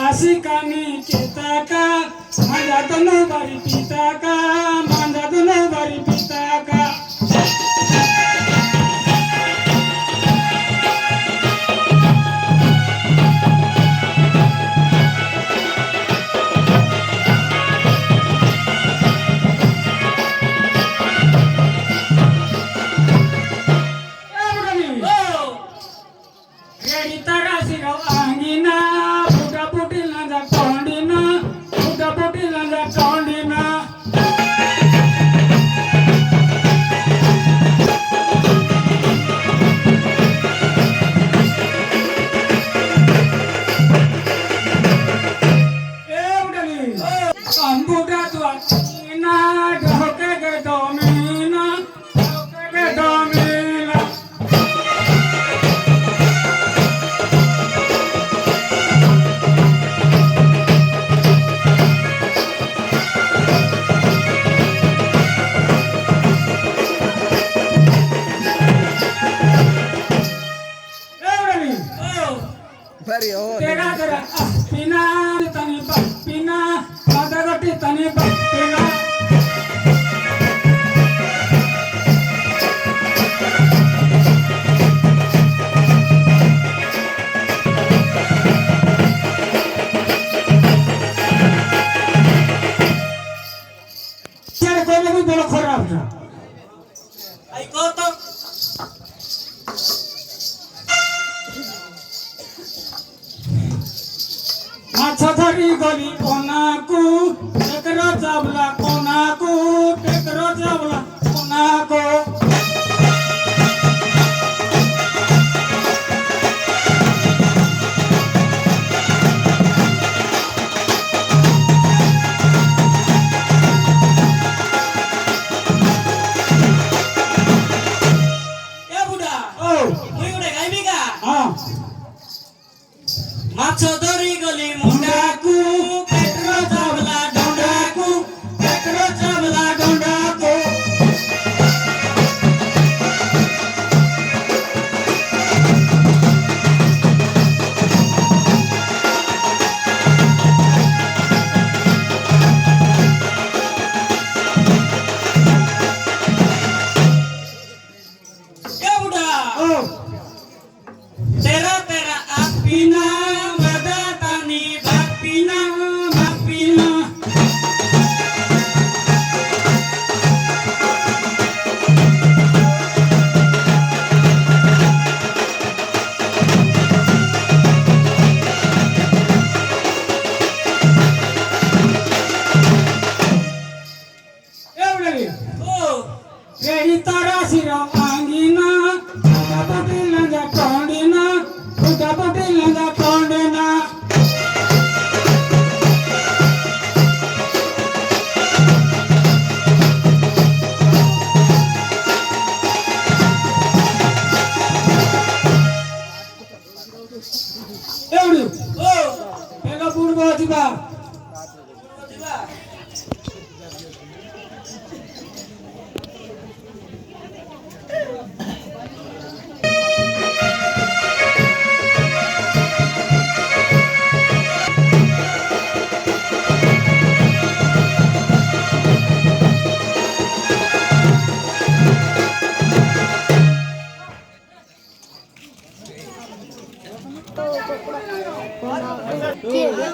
Asikani kitaka, manjatunu bari pitaka, manjatunu bari pitaka. Maçadari goli konaku, tekro jabla konaku, tekro jabla konaku. Ya Buddha. Oh, Kau udah kayak Mika. ah. Maçadari goli mundaku, tekro jabla dondaku, tekro jabla dondaku. Ya Buddha. Oh, Tera tera apina madatani bapina bapina. ya udah nih. Oh, Ready tara siram angina, udah putih lanja kondina, udah putih lanja kondina. Ya udah, oh, pega purba tiba. tiba. Tira